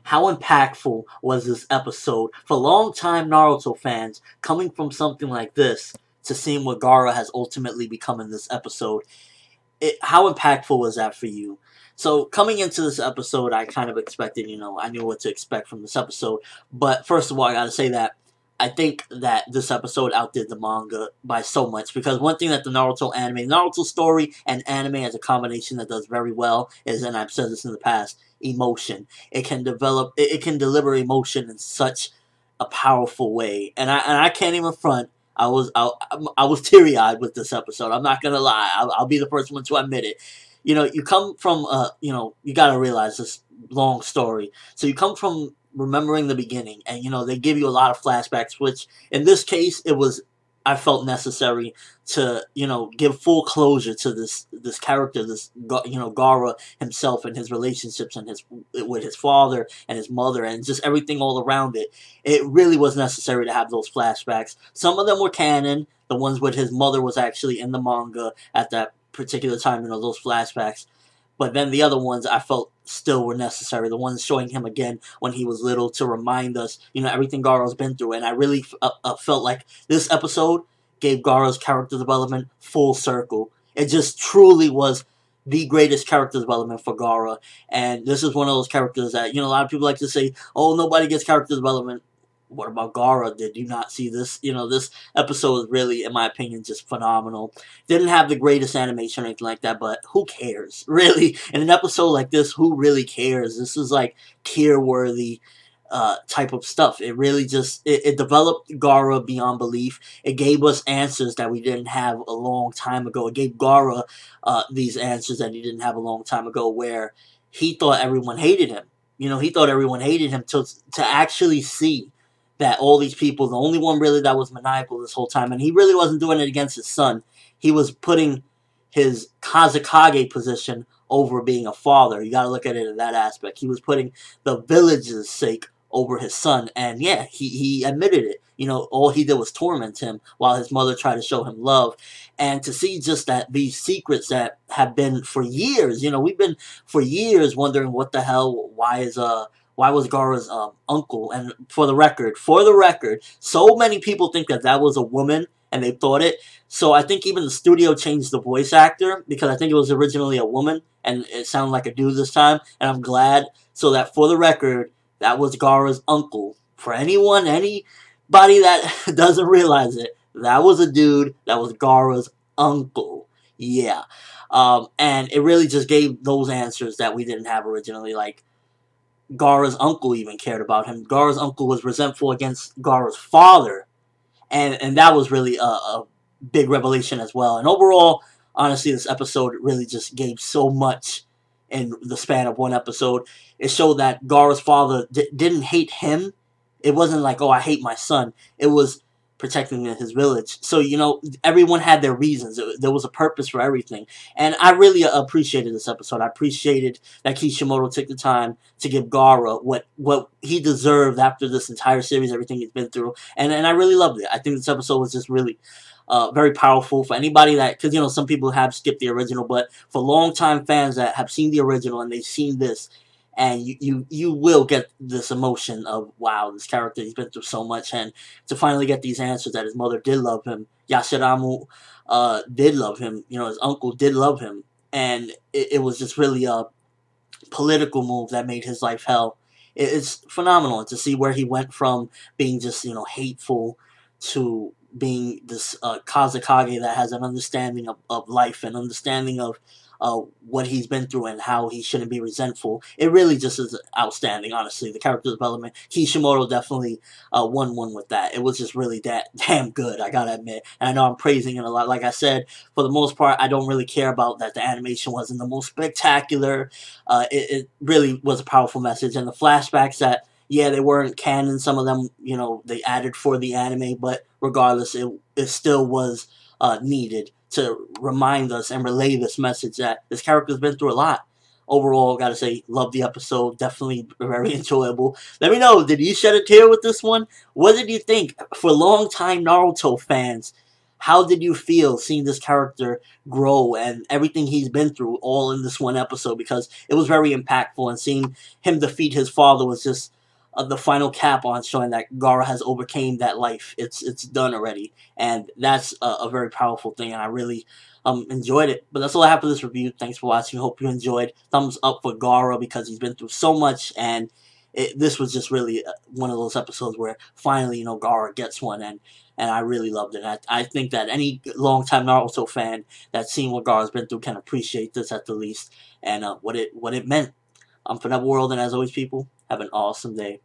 How impactful was this episode for longtime Naruto fans coming from something like this to seeing what Gaara has ultimately become in this episode? How impactful was that for you? So coming into this episode, I kind of expected, I knew what to expect from this episode. But first of all, I gotta say that I think that this episode outdid the manga by so much, because one thing that the Naruto story and anime as a combination that does very well is, and I've said this in the past, emotion. It can deliver emotion in such a powerful way, and I can't even front. I was teary eyed with this episode. I'm not gonna lie. I'll be the first one to admit it. You come from you gotta realize this long story. So you come from remembering the beginning, and they give you a lot of flashbacks, which in this case I felt necessary to give full closure to this character, Gaara himself and his relationships and with his father and his mother and just everything all around it. It really was necessary to have those flashbacks. Some of them were canon. The ones with his mother was actually in the manga at that particular time, those flashbacks. But then the other ones I felt still were necessary. The ones showing him again when he was little to remind us, everything Gaara's been through. And I really felt like this episode gave Gaara's character development full circle. It just truly was the greatest character development for Gaara. And this is one of those characters that, a lot of people like to say, oh, nobody gets character development. What about Gaara? Did you not see this? This episode is really, in my opinion, just phenomenal. Didn't have the greatest animation or anything like that, but who cares? Really, in an episode like this, who really cares? This is like tier-worthy type of stuff. It really just, it developed Gaara beyond belief. It gave us answers that we didn't have a long time ago. It gave Gaara these answers that he didn't have a long time ago, where he thought everyone hated him. He thought everyone hated him to actually see that all these people, the only one really that was maniacal this whole time, and he really wasn't doing it against his son. He was putting his Kazekage position over being a father. You gotta look at it in that aspect. He was putting the village's sake over his son, and yeah, he admitted it. All he did was torment him while his mother tried to show him love. And to see just that these secrets that have been for years, we've been for years wondering what the hell, why was Gaara's uncle, and for the record, so many people think that was a woman, and they thought it. So I think even the studio changed the voice actor, because I think it was originally a woman, and it sounded like a dude this time, and I'm glad, so that for the record, that was Gaara's uncle. For anybody that doesn't realize it, that was a dude, that was Gaara's uncle. Yeah. And it really just gave those answers that we didn't have originally, like, Gaara's uncle even cared about him. Gaara's uncle was resentful against Gaara's father. And that was really a big revelation as well. And overall, honestly, this episode really just gave so much in the span of one episode. It showed that Gaara's father didn't hate him. It wasn't like, oh, I hate my son. It was protecting his village. So, everyone had their reasons. There was a purpose for everything. And I really appreciated this episode. I appreciated that Kishimoto took the time to give Gaara what he deserved after this entire series, everything he's been through. And I really loved it. I think this episode was just really very powerful for anybody that, because, some people have skipped the original, but for longtime fans that have seen the original and they've seen this, and you will get this emotion of, wow, this character, he's been through so much, and to finally get these answers that his mother did love him, Yashiramu did love him, his uncle did love him, and it was just really a political move that made his life hell. It's phenomenal to see where he went from being just, hateful to being this Kazekage that has an understanding of life and understanding of what he's been through and how he shouldn't be resentful. It really just is outstanding, honestly. The character development, Kishimoto definitely won one with that. It was just really damn good, I gotta admit. And I know I'm praising it a lot. Like I said, for the most part, I don't really care about that the animation wasn't the most spectacular. It really was a powerful message. And the flashbacks that, yeah, they weren't canon. Some of them, they added for the anime, but regardless, it still was needed to remind us and relay this message that this character's been through a lot. Overall, gotta say, love the episode. Definitely very enjoyable. Let me know, did you shed a tear with this one? What did you think? For longtime Naruto fans, how did you feel seeing this character grow and everything he's been through all in this one episode? Because it was very impactful, and seeing him defeat his father was just the final cap on showing that Gaara has overcame that life. It's done already, and that's a very powerful thing, and I really enjoyed it. But that's all I have for this review. Thanks for watching. Hope you enjoyed. Thumbs up for Gaara because he's been through so much, and this was just really one of those episodes where finally, Gaara gets one, and I really loved it. I think that any longtime Naruto fan that's seen what Gaara's been through can appreciate this at the least, and what it meant. I'm ForneverWorld, and as always, people, have an awesome day.